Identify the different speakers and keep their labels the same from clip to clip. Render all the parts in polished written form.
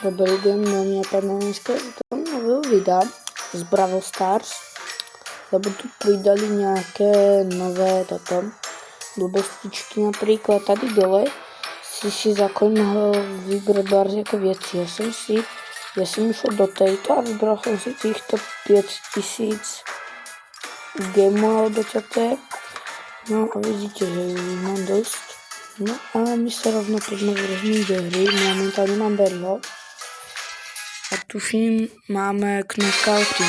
Speaker 1: Dobrý deň, mňa pána dneska to nového videa z Brawl Stars, lebo tu pridali nejaké nové blbostičky, napríklad tady dole si zákon mohol vybrať barz ako veci. Ja som išiel do tejto a vybral som si týchto 5000 gemov alebo čo to je. No a vidíte, že ich mám dosť. No a my sa rovno poďme vrhnúť do hry, momentálne mám berlo. A tuším, máme knockouty.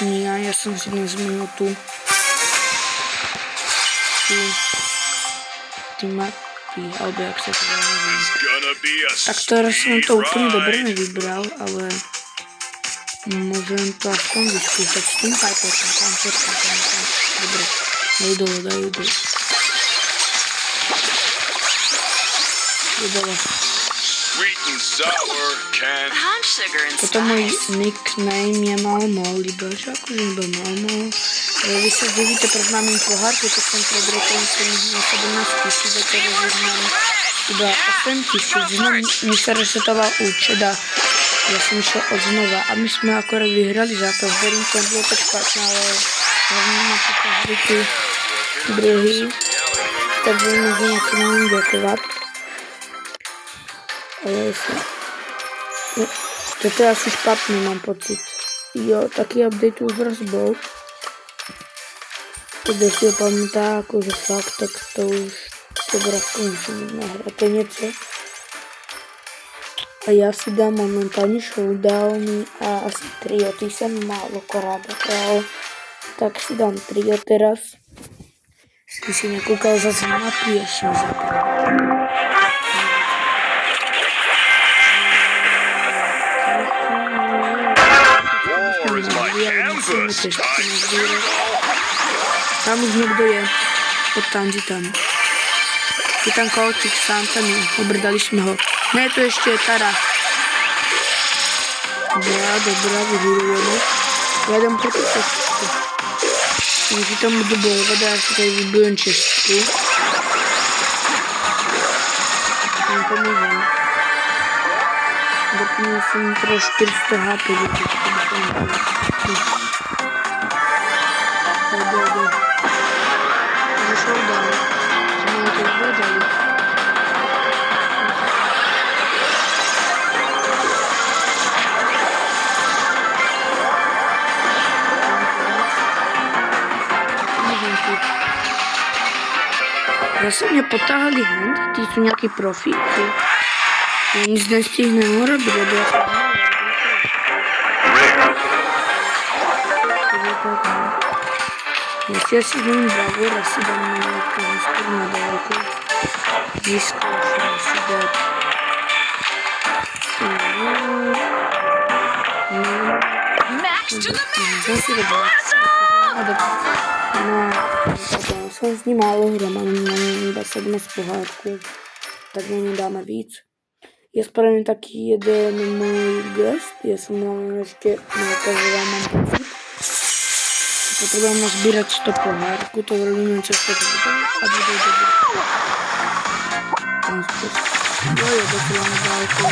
Speaker 1: Ja som si dnes zmenil tu mapy, alebo jak sa to dá nazvať. Tak teraz som to úplne dobre nevybral, ale môžem to aspoň vyskúšať s tým Piperkom, tam. Dobre, dajú dole. Toto môj nickname je Malmo, lebo že akože iba Malmo. Vy sa divíte pred mami pohárku, to som pred rokom som na 17 000 a teraz už mám iba 8 000. Znovu mi sa resetoval účet a ja som išiel od znova a my sme akorát vyhrali zápas. Verím, to bolo tak špatné, ale hlavne ma pokazali tí druhý, takže môžem na to mám ďakovať. Ale toto je asi špatný, mám pocit. Jo, taký update už raz bol. Keď si ho pamätá, akože fakt, tak to už raz musím nahrať. To je niečo. A ja si dám momentálne showdowny a asi trio. Ty som málo korát dal. Tak si dám trio teraz. Si nekúkal zase mapy, ešte zapravil. Tam už niekto je. Odtamdzi tam. Je tam kolčík, sám tam je. Obrdali sme ho. Ne, to ešte je Tara. Dobrá, vyhýrujeme. Ja idem po tú čestku. Když tam budu bojovat, já si tady vybujem čestku. Tam pomůžem. Doplnil jsem pro 400 HP. Zešel dál. Jsme to vydali. Zase mě potáhali hand, ty jsou nějaký profíci. Já nic nestihnem urobit, lebo já jsem Jestli si zmíním Bravur, asi dám nějakou skoro na dálku. Vyzkouším si dát. Zase do jsem s ním málo hra, mám iba 7 z pohádku, tak na ně dáme víc. Je spravím taký jeden můj gest, ja som vám ešte neukazoval, mám pocit. Potrebujem nazbírať 100 pohárku, to robíme cez toto video a bude dobré. Tam to je docela na dálku.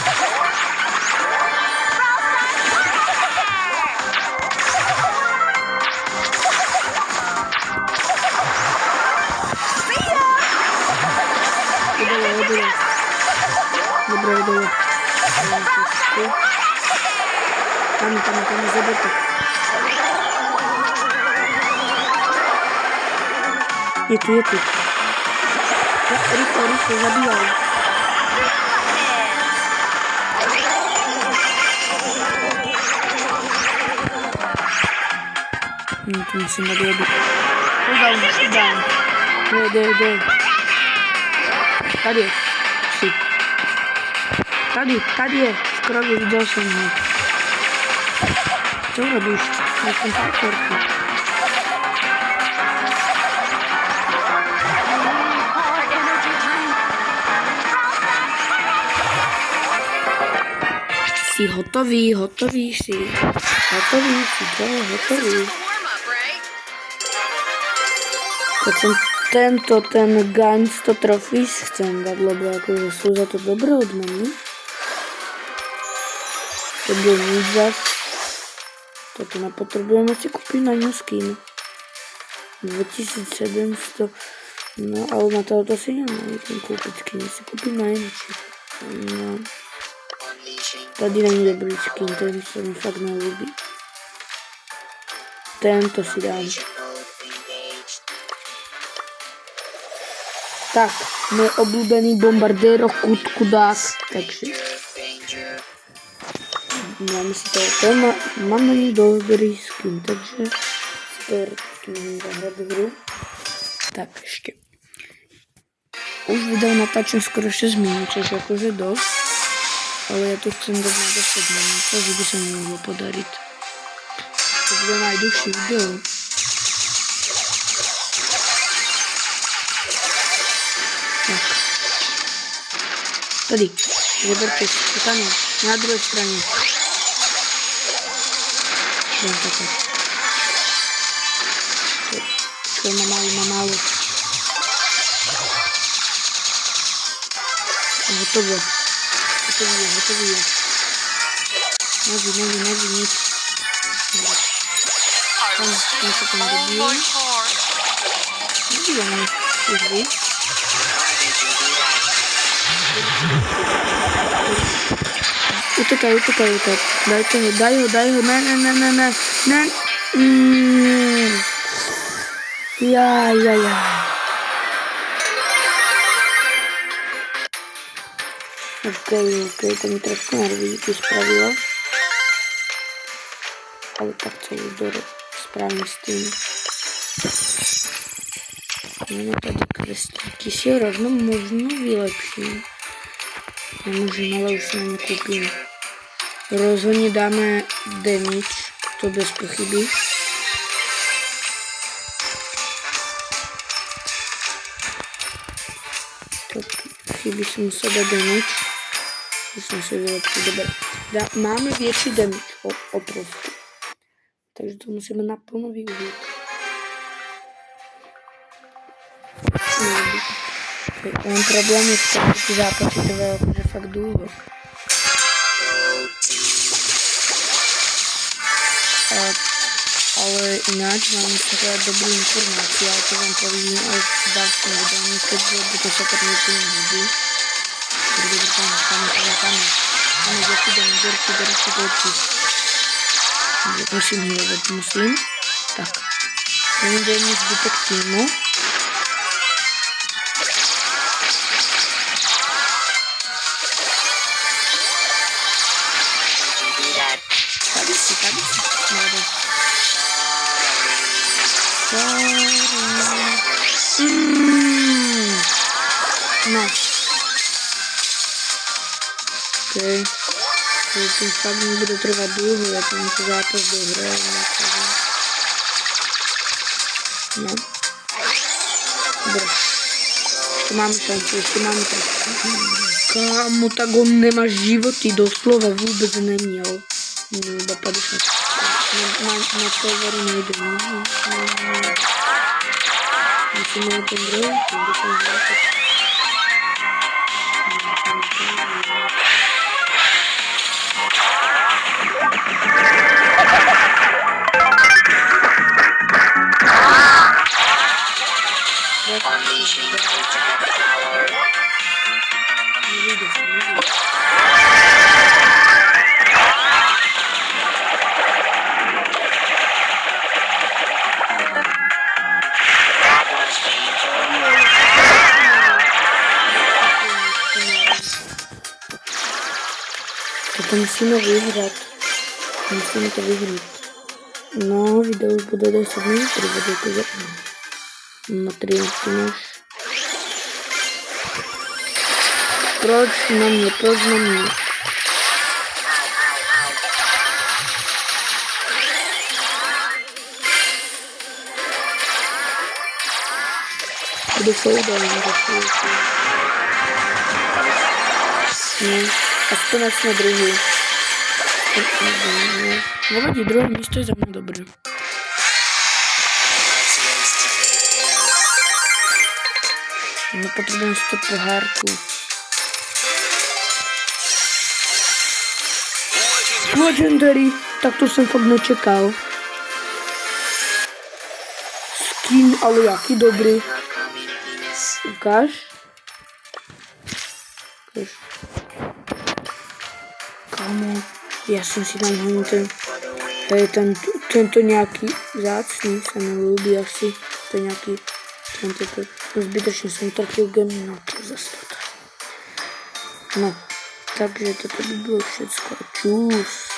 Speaker 1: Dobré. Tam, zaberte. Je tu. Rychle, zabíjaj. Tu musím dát jedu. Hold down. Jde. Tady je. Tady je, skoro viděl jsem ho. Co robíš? Na tom parkourku. Jsi hotový si. Keď som ten Gains to Trophies chcem dať, lebo akože sú za to dobré odmeny. nebude nič zas. Toto nepotrebujeme si kúpiť na ňu skin. 2700. No, ale na tohoto si nemôžem kúpiť skin. Si kúpim najväčší. No. Tady není dobrý skin, ten sa mi fakt neľúbi. Tento si dám. Tak, môj obľúbený bombardéro kudák. Takže. Dáme si to. Mám na ní dobrý skin, takže si teoreticky môžem zahrať hru. Tak, ešte. Už video natáčam skoro 6 minút, čo je akože dosť. Ale ja to chcem dať na 10 minút, takže by sa mi mohlo podariť. To bude najdlhší video. Tak. Tady, zoberte si, tam je, na druhej strane. Dám takto. Čo má málo. Hotovo. Hotový je. Noži, nic. Tam sa tam dobijeme. Dobijeme. Už vy. Utekaj. Daj ho. Ne. Ja. Okej, to mi trošku nerví spravilo. Ale tak celú doru správne s tým. Máme tady kvestíky, si rovno možno vylepším. Nemôžem, ale už na ňu kúpim. Rozhodne dáme damage, to bez pochyby. Tak chybí som sa dať damage. Už som si vylepšil, dobre. Máme väčší damage obrovský. Takže to musíme naplno využiť. Len problém je v tom, že ty zápasy trvajú akože fakt dlho. Ale ináč vám musím povedať dobrú informáciu, ale to vám poviem aj v ďalšom videu, keďže by to sa tak niekto nehodí. Tam je väčší dorky. Musím hľadať. Tak. Nevidím zbytek týmu. Tady si. No. Okej. To fakt nebude trvať dlho, ja tam to zápas dohrajem. No. Dobre. Ešte máme šancu. Kámo, tak on nemá životy, doslova vôbec nemiel. No, iba 50. Na serveru nejde. Musíme na ten druhý, kde som zvlášť. To musíme vyhrať. Musíme to vyhrať. No, video už bude 10 minút, bude to zapnú. No, 13 máš. Proč na mě? Bude showdown za chvíľku. No, aspoň na druhý. Nevadí, druhé místo je za mnou dobré. No, potřebujeme 100 pohárků. Legendary, tak to jsem fakt nečekal. Skin, ale jaký dobrý. Ukáž. Kámo, já jsem si tam hodil tento nějaký vzácný, se mi líbí asi. To je nějaký, zbytečně jsem utratil gem, no to zase to. No, takže toto by bylo všecko. Čus.